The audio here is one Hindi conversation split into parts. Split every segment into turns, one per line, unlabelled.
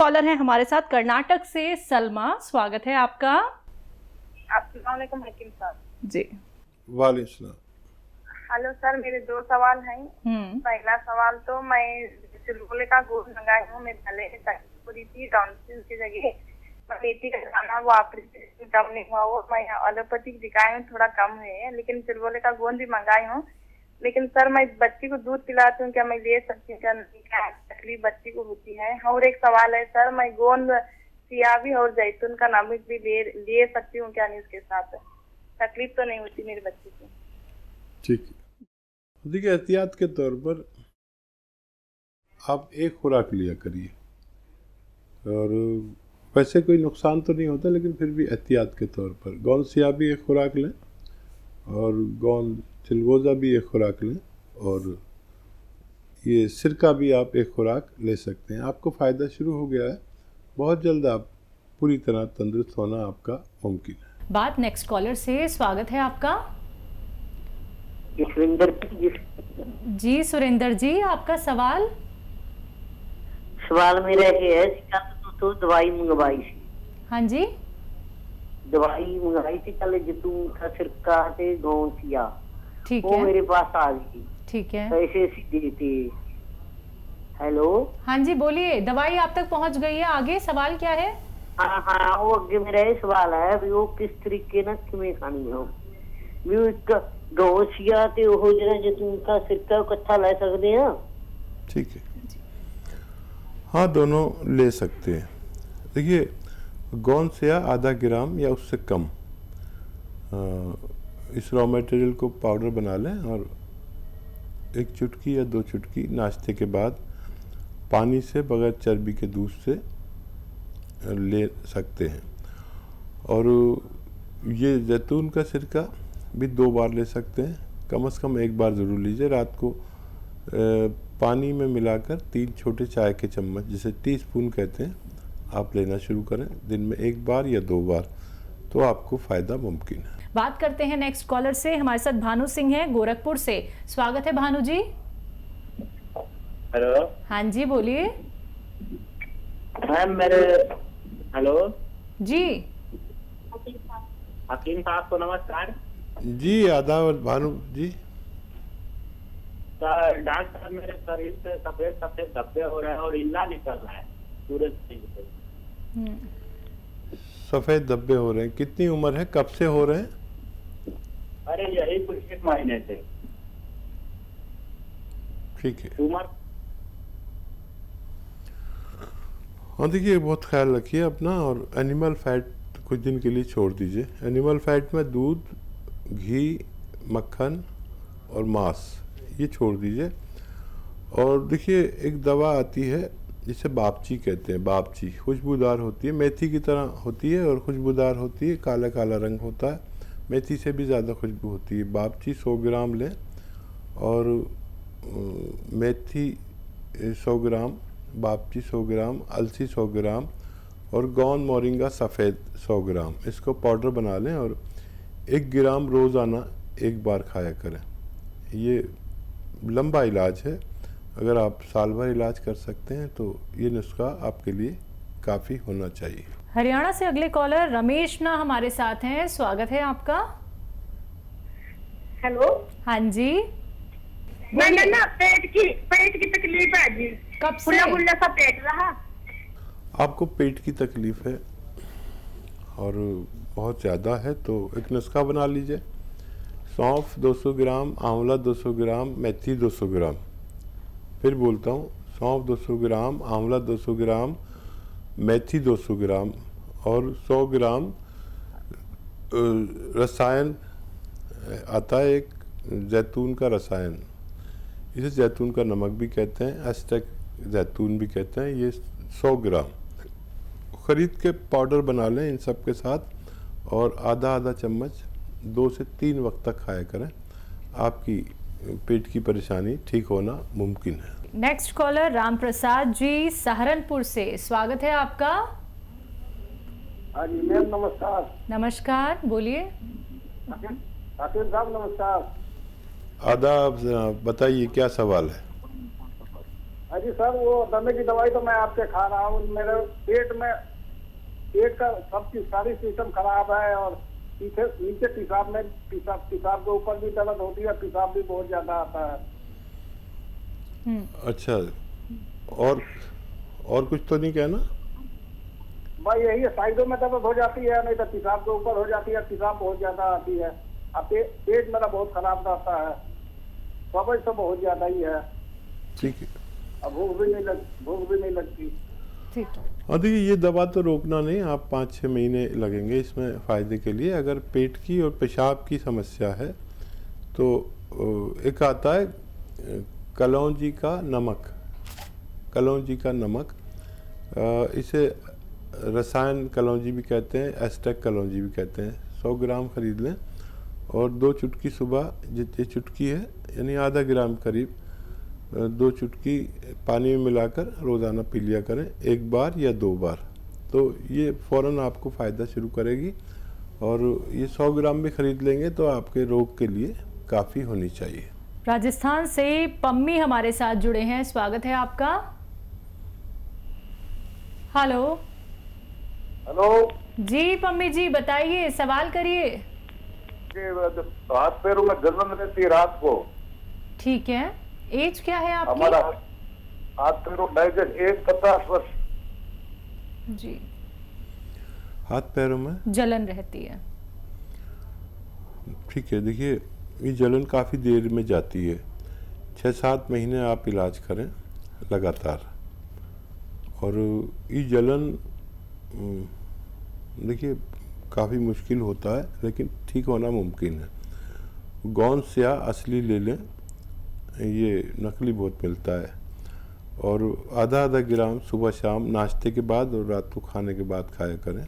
कॉलर हैं हमारे साथ कर्नाटक से सलमा, स्वागत है आपका।
अस्सलाम वालेकुम हकीम साहब।
जी
वालेकुम सलाम।
हेलो सर, मेरे 2 सवाल हैं। पहला सवाल तो मैं चिलगोले का गोश्त मंगाई हूँ, मेरे गले में तकलीफ हो रही थी, टॉन्सिल की जगह मैं मेथी का खाना वो ऑपरेशन कम नहीं हुआ, वो मैं एलोपैथिक दिखाई हूँ, थोड़ा कम है, लेकिन चिलगोले का गोंद भी मंगाई हूँ। लेकिन सर मैं बच्ची को दूध पिलाती हूँ, क्या मैं ले सकती हूँ? क्या तकलीफ बच्ची को होती है? और एक सवाल है सर, मैं गोंद सियाबी और जैतून का नमक भी ले सकती हूँ क्या? नहीं, उसके साथ तकलीफ तो नहीं होती मेरी बच्ची को?
ठीक है, देखिए एहतियात के तौर पर आप एक खुराक लिया करिए, और वैसे कोई नुकसान तो नहीं होता, लेकिन फिर भी एहतियात के तौर पर गोंद सियाबी एक खुराक लें और गोंद चिलगोज़ा भी एक खुराक लें, और ये सिरका भी आप एक खुराक ले सकते हैं। आपको फ़ायदा शुरू हो गया है, बहुत जल्द आप पूरी तरह तंदुरुस्त होना आपका मुमकिन है।
बात नेक्स्ट कॉलर से, स्वागत है आपका।
सुरेंद्र
जी सुरेंद्र जी, आपका सवाल
मेरा ये है, तो दवाई मंगवाई थी।
हाँ जी,
दवाई मंगवाई थी कल, जैतून का सिरका ते गौसिया,
ठीक
वो
है,
मेरे पास आ गई,
ठीक है।
पैसे सीधे थे। हेलो,
हाँ जी बोलिए, दवाई आप तक पहुंच गई है, आगे सवाल क्या है?
हाँ, वो अगे मेरा ये सवाल है भी वो किस तरीके ना किमें खानी हो, भी वो एक गौसिया ते वो जरा जैतून का सिरका इकट्ठा ले सकते हैं?
ठीक है, हाँ दोनों ले सकते हैं। देखिए गोंद से आधा ग्राम या उससे कम इस रॉ मटेरियल को पाउडर बना लें, और 1 चुटकी या 2 चुटकी नाश्ते के बाद पानी से बगैर चर्बी के दूध से ले सकते हैं। और ये जैतून का सिरका भी 2 बार ले सकते हैं, कम से कम 1 बार ज़रूर लीजिए। रात को पानी में मिलाकर 3 छोटे चाय के चम्मच, जिसे टीस्पून कहते हैं, आप लेना शुरू करें दिन में 1 बार या 2 बार, तो आपको फ़ायदा मुमकिन है।
बात करते हैं नेक्स्ट कॉलर से, हमारे साथ भानु सिंह हैं गोरखपुर से, स्वागत है भानु जी।
हेलो,
हाँ जी बोलिए।
मैम मेरे हेलो
जी
हकीम साहब को नमस्कार।
जी आदाब भानु जी।
डॉक्टर साहब, मेरे शरीर से सफेद सफेद धब्बे हो रहे हैं और इल्ला निकल रहा है पूरे शरीर से।
सफ़ेद धब्बे हो रहे हैं, कितनी उम्र है, कब से हो रहे हैं?
अरे यही कुछ 1 महीने से।
ठीक है,
उम्र
हाँ देखिए बहुत ख्याल रखिए अपना, और एनिमल फैट कुछ दिन के लिए छोड़ दीजिए। एनिमल फैट में दूध, घी, मक्खन और मांस, ये छोड़ दीजिए। और देखिए एक दवा आती है जिसे बापची कहते हैं, बापची खुशबूदार होती है, मेथी की तरह होती है और खुशबूदार होती है, काला काला रंग होता है, मेथी से भी ज़्यादा खुशबू होती है। बापची 100 ग्राम लें, और मेथी 100 ग्राम, बापची 100 ग्राम, अलसी 100 ग्राम और गोंद मोरिंगा सफ़ेद 100 ग्राम, इसको पाउडर बना लें और 1 ग्राम रोज़ाना 1 बार खाया करें। ये लंबा इलाज है, अगर आप साल भर इलाज कर सकते हैं तो ये नुस्खा आपके लिए काफ़ी होना चाहिए।
हरियाणा से अगले कॉलर रमेश ना हमारे साथ हैं, स्वागत है आपका।
हेलो,
हाँ जी,
मैंने ना पेट की तकलीफ है जी।
कब से?
फुल्ला सा पेट रहा।
आपको पेट की तकलीफ है और बहुत ज़्यादा है, तो एक नुस्खा बना लीजिए। सौंफ 200 ग्राम, आंवला 200 ग्राम, मेथी 200 ग्राम। फिर बोलता हूँ, सौंफ 200 ग्राम, आंवला 200 ग्राम, मेथी 200 ग्राम और 100 ग्राम रसायन आता है एक जैतून का रसायन, इसे जैतून का नमक भी कहते हैं, एस्टेक जैतून भी कहते हैं। ये 100 ग्राम ख़रीद के पाउडर बना लें इन सब के साथ, और आधा आधा चम्मच 2 से 3 वक्त तक खाया करें। आपकी पेट की परेशानी ठीक होना मुमकिन है।
नेक्स्ट कॉलर राम प्रसाद जी सहारनपुर से, स्वागत है आपका।
हाँ जी मैम, नमस्कार।
नमस्कार, बोलिए।
हाफिज साहब नमस्कार।
आदाब जनाब, बताइए क्या सवाल है?
अजी सर, वो दमे की दवाई तो मैं आपसे खा रहा हूँ। मेरे पेट का सब चीज सारी सिस्टम खराब है, और नीचे पेशाब के ऊपर भी दर्द होती है, पेशाब भी बहुत ज्यादा आता है।
अच्छा, और कुछ तो नहीं कहना?
भाई यही है, साइडों में दर्द हो जाती है, नहीं तो पेशाब के ऊपर हो जाती है, पेशाब बहुत ज्यादा आती है। अब पेट मेरा बहुत खराब रहता है, समझ तो बहुत ज्यादा ही है।
ठीक है।
अब भूख भी नहीं लगती।
ठीक है।
और देखिए, ये दवा तो रोकना नहीं, आप 5-6 महीने लगेंगे इसमें फ़ायदे के लिए। अगर पेट की और पेशाब की समस्या है तो एक आता है कलौंजी का नमक, इसे रसायन कलौंजी भी कहते हैं, एस्टेक कलौंजी भी कहते हैं। 100 ग्राम खरीद लें और 2 चुटकी सुबह, जितनी चुटकी है यानी आधा ग्राम करीब, 2 चुटकी पानी में मिलाकर रोज़ाना पी लिया करें, 1 बार या 2 बार। तो ये फ़ौरन आपको फ़ायदा शुरू करेगी। और ये 100 ग्राम भी खरीद लेंगे तो आपके रोग के लिए काफ़ी होनी चाहिए।
राजस्थान से पम्मी हमारे साथ जुड़े हैं, स्वागत है आपका। हेलो जी पम्मी जी, बताइए, सवाल करिए।
हाथ पैरों में जलन रहती है रात को।
ठीक है, एज क्या है आपकी?
हमारा हाथ पैरों डायजेस्ट एज 50 वर्ष।
जी,
हाथ पैरों में
जलन रहती है।
ठीक है। देखिए, ये जलन काफ़ी देर में जाती है, 6-7 महीने आप इलाज करें लगातार। और ये जलन देखिए काफ़ी मुश्किल होता है, लेकिन ठीक होना मुमकिन है। गौंस या असली ले लें, ये नकली बहुत मिलता है। और आधा ग्राम सुबह शाम नाश्ते के बाद और रात को खाने के बाद खाया करें।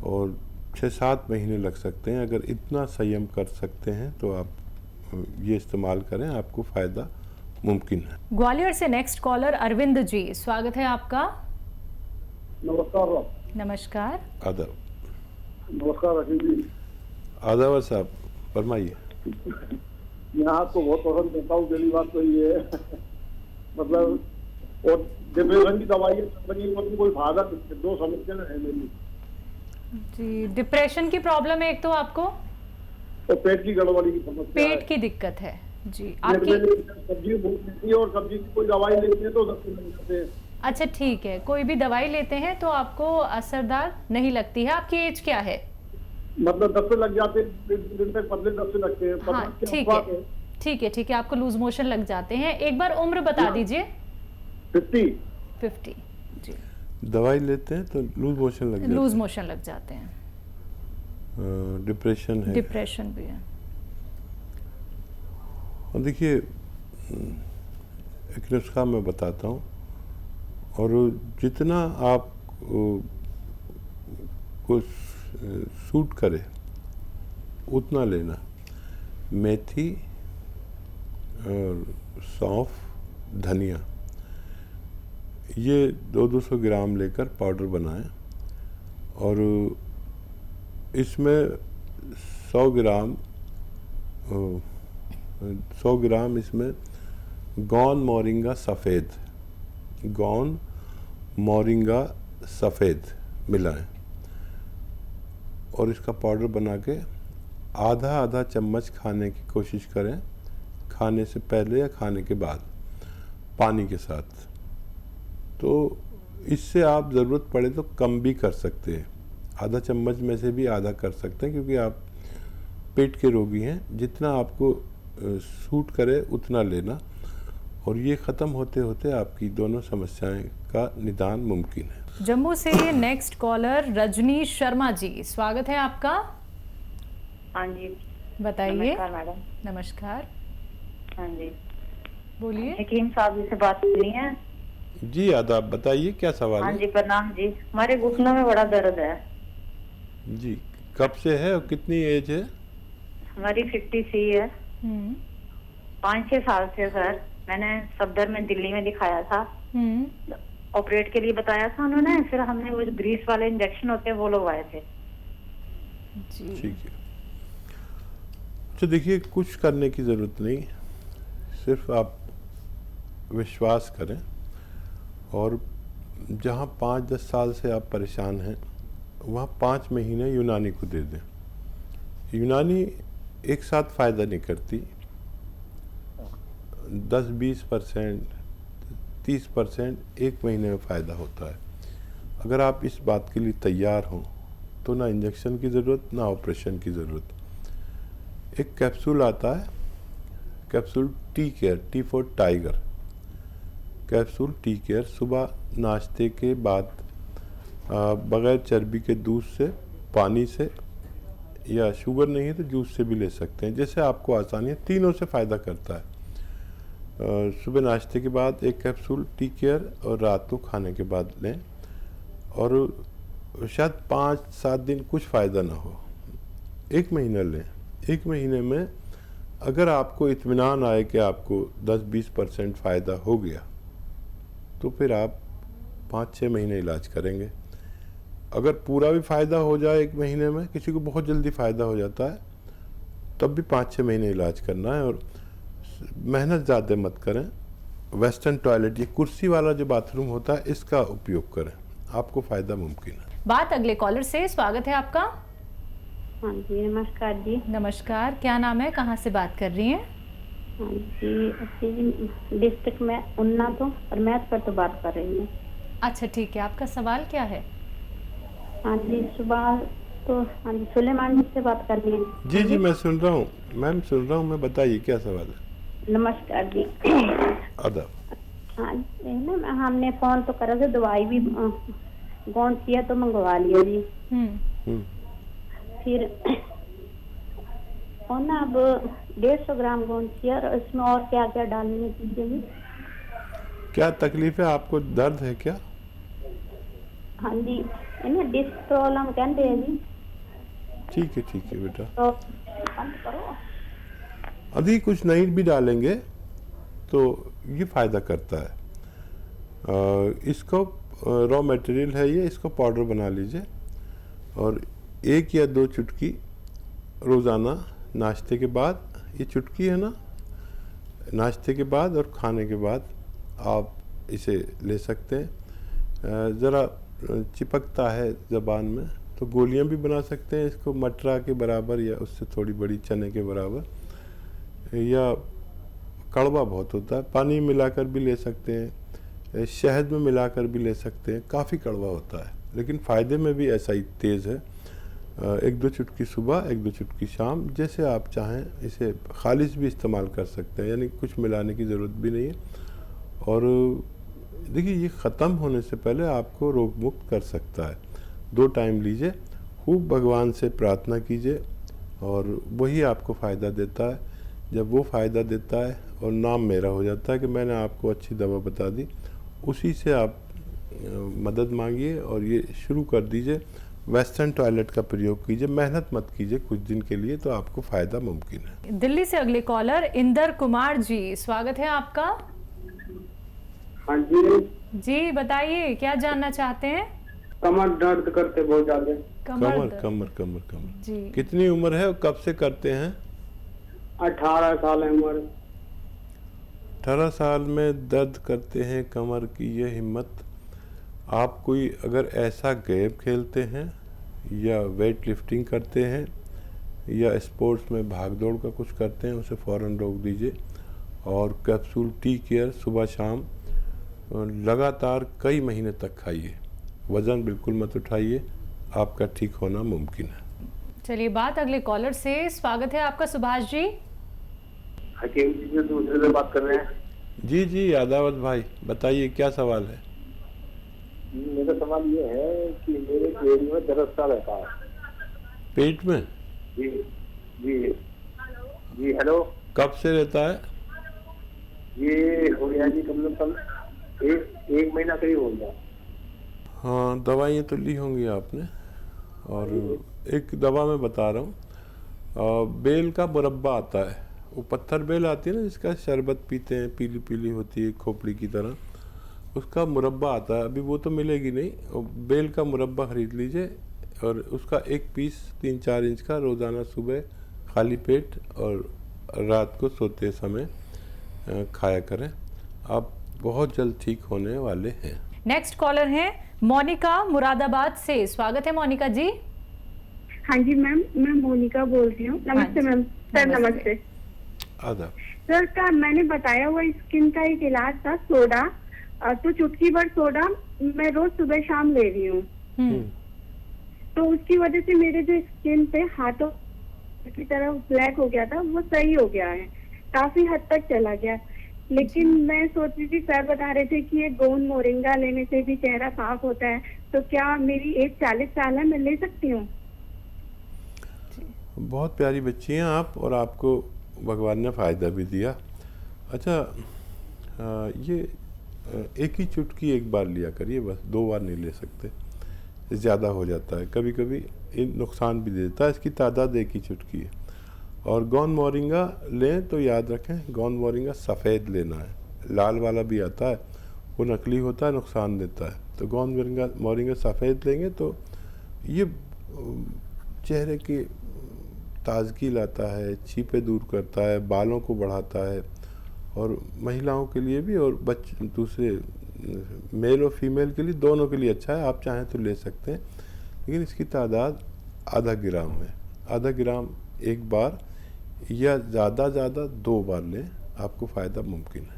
और 6-7 महीने लग सकते हैं। अगर इतना संयम कर सकते हैं तो आप ये इस्तेमाल करें, आपको फ़ायदा मुमकिन है।
ग्वालियर से नेक्स्ट कॉलर अरविंद जी, स्वागत है आपका।
नमस्कार।
नमस्कार।
आदाब।
नमस्कार रशीद जी।
आदाब साहब, फरमाइए।
मैं आपको बहुत पसंद करता हूँ, पहली बात तो ये है। मतलब, और डिप्रेशन की दवाई कोई फायदा, 2 समस्या है मेरी
जी। डिप्रेशन की प्रॉब्लम है एक तो आपको,
और पेट की गड़बड़ी की समस्या,
पेट की दिक्कत है जी आपकी।
सब्जी भूख लगती है, और सब्जी की कोई दवाई लेते हैं तो दस्त लग जाते हैं।
अच्छा ठीक है, कोई भी दवाई लेते हैं तो आपको असरदार नहीं लगती है। आपकी एज क्या है?
मतलब दस्त लग जाते हैं, दिन तक पतले दस्त लगते हैं।
हाँ ठीक है, आपको लूज मोशन लग जाते हैं। एक बार उम्र बता दीजिए। 50 जी।
दवाई लेते हैं तो लूज मोशन लग
जाते हैं।
डिप्रेशन है,
डिप्रेशन भी है।
और देखिए, एक नुस्खा मैं बताता हूँ, और जितना आप को सूट करे उतना लेना। मेथी और सौंफ, धनिया, ये 200 ग्राम लेकर पाउडर बनाएं। और इसमें 100 ग्राम इसमें गौन मोरिंगा सफ़ेद मिलाएं। और इसका पाउडर बना के आधा चम्मच खाने की कोशिश करें, खाने से पहले या खाने के बाद, पानी के साथ। तो इससे आप ज़रूरत पड़े तो कम भी कर सकते हैं, आधा चम्मच में से भी आधा कर सकते हैं, क्योंकि आप पेट के रोगी हैं। जितना आपको सूट करे उतना लेना, और ये ख़त्म होते होते आपकी दोनों समस्याएं का निदान मुमकिन है।
जम्मू से नेक्स्ट कॉलर रजनी शर्मा जी, स्वागत है आपका।
हाँ जी,
बताइए।
नमस्कार मैडम।
नमस्कार।
हाँ जी,
बोलिए।
हकीम साहब जी से बात करनी है।
जी आदाब, बताइए क्या सवाल है।
हाँ जी, प्रणाम जी। हमारे घुटनों में बड़ा दर्द है
जी। कब से है और कितनी एज है?
हमारी 53 है। 5-6 साल से सर। मैंने सफदर में दिल्ली में दिखाया था, ऑपरेट के लिए बताया था उन्होंने। फिर हमने वो ग्रीस वाले इंजेक्शन होते हैं वो लगवाए थे
जी।
ठीक है। तो देखिए, कुछ करने की ज़रूरत नहीं, सिर्फ आप विश्वास करें और जहाँ 5-10 साल से आप परेशान हैं वहाँ 5 महीने यूनानी को दे दें। यूनानी एक साथ फ़ायदा नहीं करती, 10-20%, 30% एक महीने में फ़ायदा होता है। अगर आप इस बात के लिए तैयार हों तो ना इंजेक्शन की ज़रूरत ना ऑपरेशन की ज़रूरत। एक कैप्सूल आता है, capsule tea care, T for tiger, capsule tea care सुबह नाश्ते के बाद बग़ैर चर्बी के दूध से, पानी से, या शुगर नहीं है तो जूस से भी ले सकते हैं, जैसे आपको आसानी है। तीनों से फ़ायदा करता है। सुबह नाश्ते के बाद एक कैप्सूल टी केयर और रात को खाने के बाद लें, और शायद 5-7 दिन कुछ फ़ायदा ना हो, 1 महीना लें। 1 महीने में अगर आपको इत्मीनान आए कि आपको 10-20% फ़ायदा हो गया तो फिर आप 5-6 महीने इलाज करेंगे। अगर पूरा भी फ़ायदा हो जाए 1 महीने में, किसी को बहुत जल्दी फ़ायदा हो जाता है, तब भी 5-6 महीने इलाज करना है। और मेहनत ज़्यादा मत करें। वेस्टर्न टॉयलेट, ये कुर्सी वाला जो बाथरूम होता है, इसका उपयोग करें, आपको फ़ायदा मुमकिन है।
बात अगले कॉलर से। स्वागत है आपका।
हाँ जी, नमस्कार जी।
नमस्कार, क्या नाम है, कहाँ से बात कर रही हैं?
हाँ जी, डिस्ट्रिक्ट में उन्ना तो और मैथ पर तो बात कर रही हूँ।
अच्छा ठीक है, आपका सवाल क्या है?
हाँ जी, सुबह तो हाँ जी, सुलेमान जी से बात कर रही है।
जी जी, मैं सुन रहा हूँ मैम, सुन रहा हूँ मैं, बताइए क्या सवाल है।
नमस्कार जी।
आदाब।
हाँ जी, ना हमने फोन तो करा था, दवाई भी कौन सी है तो मंगवा लिया जी। फिर और ना अब 150 ग्राम कौन सी है, और इसमें और क्या क्या डालने की चीजें?
क्या तकलीफ है आपको, दर्द है क्या?
हाँ जी, है ना डिस्क प्रॉब्लम कहते हैं जी।
ठीक है बेटा,
तो बंद करो।
अभी कुछ नहीं भी डालेंगे तो ये फ़ायदा करता है। इसको रॉ मटेरियल है ये, इसको पाउडर बना लीजिए और 1 या 2 चुटकी रोज़ाना नाश्ते के बाद, ये चुटकी है ना, नाश्ते के बाद और खाने के बाद आप इसे ले सकते हैं। ज़रा चिपकता है ज़बान में तो गोलियां भी बना सकते हैं इसको, मटरा के बराबर या उससे थोड़ी बड़ी, चने के बराबर, या कड़वा बहुत होता है, पानी मिलाकर भी ले सकते हैं, शहद में मिलाकर भी ले सकते हैं, काफ़ी कड़वा होता है लेकिन फ़ायदे में भी ऐसा ही तेज़ है। 1-2 चुटकी सुबह, 1-2 चुटकी शाम, जैसे आप चाहें। इसे खालिश भी इस्तेमाल कर सकते हैं, यानी कुछ मिलाने की ज़रूरत भी नहीं है। और देखिए, ये ख़त्म होने से पहले आपको रोग मुक्त कर सकता है। 2 टाइम लीजिए, खूब भगवान से प्रार्थना कीजिए और वही आपको फ़ायदा देता है। जब वो फ़ायदा देता है और नाम मेरा हो जाता है कि मैंने आपको अच्छी दवा बता दी, उसी से आप मदद मांगिए और ये शुरू कर दीजिए। वेस्टर्न टॉयलेट का प्रयोग कीजिए, मेहनत मत कीजिए कुछ दिन के लिए, तो आपको फ़ायदा मुमकिन है।
दिल्ली से अगले कॉलर इंदर कुमार जी, स्वागत है आपका।
हाँ जी
जी बताइए, क्या जानना चाहते हैं?
कमर दर्द करते बहुत ज्यादा।
कमर
जी,
कितनी उम्र है और कब से करते हैं?
18 साल है उम्र।
18 साल में दर्द करते हैं कमर की, ये हिम्मत। आप कोई अगर ऐसा गेम खेलते हैं या वेट लिफ्टिंग करते हैं या स्पोर्ट्स में भाग दौड़ का कुछ करते हैं, उसे फ़ौरन रोक दीजिए और कैप्सूल टी केयर सुबह शाम लगातार कई महीने तक खाइए। वज़न बिल्कुल मत उठाइए, आपका ठीक होना मुमकिन है।
चलिए बात अगले कॉलर से। स्वागत है आपका सुभाष जी।
हकीम जी से दूसरे से बात कर रहे हैं।
जी यादावत भाई, बताइए क्या सवाल है?
मेरा सवाल ये है कि मेरे पेट में दर्द सा रहता है।
पेट में?
जी जी जी, हेलो।
कब से रहता है?
ये हो गया जी कम से कम एक महीना करीब हो गया।
हाँ, दवाइयाँ तो ली होंगी आपने। और एक दवा मैं बता रहा हूँ, बेल का मुरब्बा आता है, वो पत्थर बेल आती है ना जिसका शरबत पीते हैं, पीली पीली होती है खोपड़ी की तरह, उसका मुरब्बा आता है। अभी वो तो मिलेगी नहीं, बेल का मुरब्बा खरीद लीजिए और उसका एक पीस 3-4 इंच का रोज़ाना सुबह खाली पेट और रात को सोते समय खाया करें। आप बहुत जल्द ठीक होने वाले हैं।
नेक्स्ट कॉलर हैं मोनिका मुरादाबाद से। स्वागत है मोनिका जी।
हाँ जी मैम, मैं मोनिका बोल रही हूँ। नमस्ते मैम। सर नमस्ते।
आदाब।
सर का मैंने बताया हुआ स्किन का एक इलाज था सोडा, तो चुटकी भर सोडा मैं रोज सुबह शाम ले रही हूँ। तो उसकी वजह से मेरे जो स्किन पे हाथों की तरफ ब्लैक हो गया था वो सही हो गया है, काफी हद तक चला गया। लेकिन मैं सोच रही थी, सर बता रहे थे कि ये गोंद मोरिंगा लेने से भी चेहरा साफ होता है, तो क्या मेरी एज 40 साल है, मैं ले सकती हूँ?
बहुत प्यारी बच्ची हैं आप, और आपको भगवान ने फ़ायदा भी दिया। अच्छा, ये एक ही चुटकी एक बार लिया करिए, बस 2 बार नहीं ले सकते, ज़्यादा हो जाता है। कभी कभी नुकसान भी देता है। इसकी तादाद एक ही चुटकी है। और गोंद मोरिंगा लें तो याद रखें, गोंद मोरिंगा सफ़ेद लेना है, लाल वाला भी आता है, वो नकली होता है, नुकसान देता है। तो गोंद मोरिंगा सफ़ेद लेंगे तो ये चेहरे की ताजगी लाता है, छीपे दूर करता है, बालों को बढ़ाता है, और महिलाओं के लिए भी और दूसरे मेल और फीमेल के लिए, दोनों के लिए अच्छा है। आप चाहें तो ले सकते हैं, लेकिन इसकी तादाद आधा ग्राम है। आधा ग्राम एक बार या ज़्यादा 2 बार लें, आपको फ़ायदा मुमकिन है।